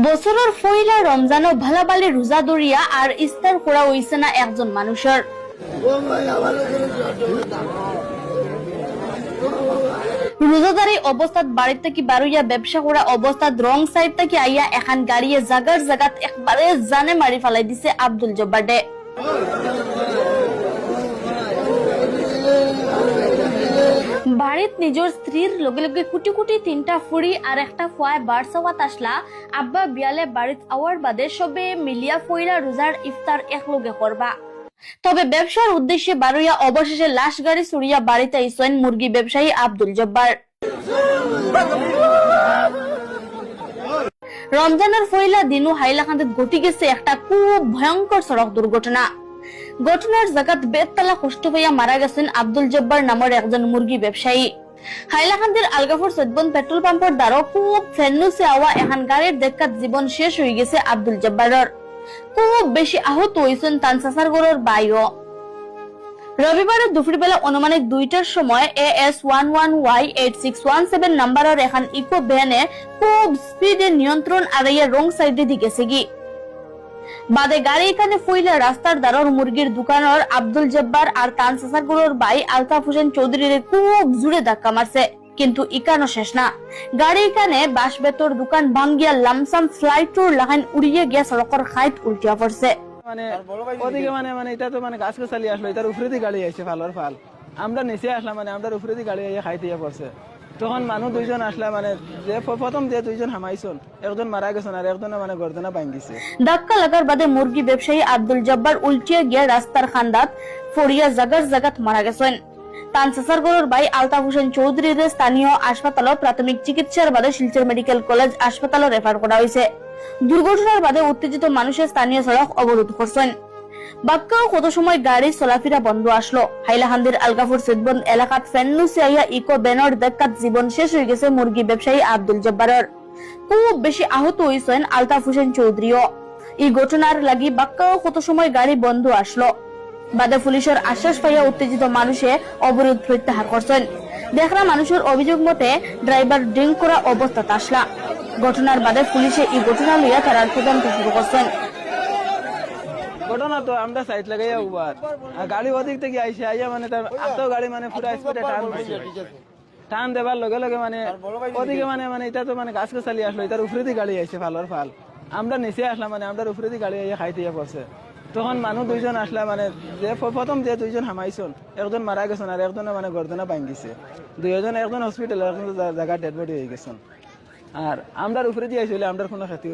বছরের পয়লা রমজানও ভালাবালি রোজা ধরিয়া আর ইফতার করা হইছে না একজন মানুষের। রোজাদারি অবস্থাত বাড়ির থেকে বারুইয়া ব্যবসা করা অবস্থাত রং সাইড থেকে আইয়া এখন গাড়িয়ে জাগার জাগাত একবারে জানে মারি ফেলাই দিছে আব্দুল জব্বার ডে। বাড়িত নিজের স্ত্রীর লগে লগে কুটি কুটি তিনটা ফুড়ি আর একটা ফুয়ায় বারসাওয়াত আসলা। আব্বা বিয়ালে বাড়িত আওয়ার বাদে সবে মিলিয়া পয়লা রোজার ইফতার একলগে করবা। তবে ব্যবসার উদ্দেশ্যে বারুইয়া অবশেষে লাশ গাড়ি চুরিয়া বাড়িতে আইসেন মুরগি ব্যবসায়ী আব্দুল জব্বার। রমজানের পয়লা দিনও হাইলাকান্দিত ঘটি গেছে একটা খুব ভয়ঙ্কর সড়ক দুর্ঘটনা। ঘটনার জায়গাত বেতলা কষ্ট হইয়া মারা গেছেন আব্দুল জব্বার নামের একজন মুরগি ব্যবসায়ী। হাইলাকান্দির আলগাপুর সৈদবন পেট্রোল পাম্পের দ্বারা খুব ফেন্নুসে আওয়া এখন গাড়ির ধাক্কাত জীবন শেষ হয়ে গেছে আব্দুল জব্বারের। খুব বেশি আহত হয়েছেন তানসাসারগড়ের বাইও। রবিবারে দুপুরবেলা অনুমানিক 2টার সময় AS11Y8617 নাম্বারের এখন ইকো ভ্যানে খুব স্পিডে নিয়ন্ত্রণ হারাইয়া রং সাইডে দিকে গেছে গি। বাদে গাড়ি এখানে ফুইলে রাস্তার দ্বারার মুরগির দোকানের আব্দুল জব্বার আর তানসাসারগড়ের ভাই আলতাফ হোসেন চৌধুরীর খুব জোরে ধাক্কা মারছে, কিন্তু ইকানো শেষ না। গাড়ি এখানে বাস বেতর দোকান ভাঙ্গিয়া লামসাম ফ্লাইটর লাগান উড়িয়ে গিয়া সড়কের খাইত উল্টিয়া পড়ছে। মানে ওদিকে মানে এটা তো মানে গাছ গাছালি আসলো, এটার উপরে দিয়ে গাড়ি আইছে ফালোর ফাল। আমরা নিচে আসলাম, মানে আমরা উপরে দিয়ে গাড়ি আইয়া খাইতে পড়ছে। তখন মানুষ দুইজন আসলা, মানে যে প্রথম যে দুইজন হামাইছন, একজন মারা গেছেন আর একজনে মানে গর্দনা ভাঙ্গিছে। ধাক্কা লাগার বাদে মুরগি ব্যবসায়ী আব্দুল জব্বার উল্টিয়ে গিয়া রাস্তার খান্দাত ফড়িয়া জাগার জাগাত মারা গেছেন। তানসাসারগড়ের ভাই আলতাফ হোসেন চৌধুরীর স্থানীয় হাসপাতালে প্রাথমিক চিকিৎসার বাদে শিলচর মেডিকেল কলেজ হাসপাতালে রেফার করা হয়েছে। দুর্ঘটনার বাদে উত্তেজিত মানুষের স্থানীয় সড়ক অবরোধ করছেন। বাক্কাও কত সময় গাড়ি চলাফেরা বন্ধ আসলো। হাইলাকান্দির আলগাপুর সৈদবন এলাকাত ফেন্নুসে আইয়া ইকো ব্যানর ধাক্কাত জীবন শেষ হয়ে গেছে মুরগি ব্যবসায়ী আব্দুল জব্বারের। খুব বেশি আহত হয়েছেন আলতাফ হোসেন চৌধুরীও। এই ঘটনার লাগি বাক্কাও কত সময় গাড়ি বন্ধ আসলো। বাদে পুলিশের আশ্বাস পাইয়া উত্তেজিত মানুষে অবরোধ প্রত্যাহার করছেন। দেখরা মানুষের অভিযোগ মতে ড্রাইভার ড্রিঙ্ক করা অবস্থাত আসলা। ঘটনার বাদে পুলিশে এই ঘটনা লইয়া তারা তদন্ত শুরু করছেন। ঘটনা তো আমরা সাইড লাগাইয়া উবার আর গাড়ি ওদিক থেকে আইসে আইয়া মানে তার আতো গাড়ি মানে পুরা স্পিডে টান দেবার লগে লগে মানে ওদিকে মানে এটা তো মানে গাছ গাছালি আসলো, এটার উপরে দিয়ে গাড়ি আইছে ফালোর ফাল। আমরা নিচে আসলাম, মানে আমরা উপরে দিয়ে গাড়ি আইয়া খাইতে পড়ছে। তখন মানুষ দুইজন আসলা, মানে যে প্রথম যে দুইজন হামাইছন, একজন মারা গেছেন আর একজনে মানে গর্দনা ভাঙ্গিছে। দুইজন, একজন হসপিটাল, একজন জায়গা ডেড বডি হয়ে গেছেন। আর আমরার উপরে দিয়ে আইসলে আমরার কোনো ক্ষতি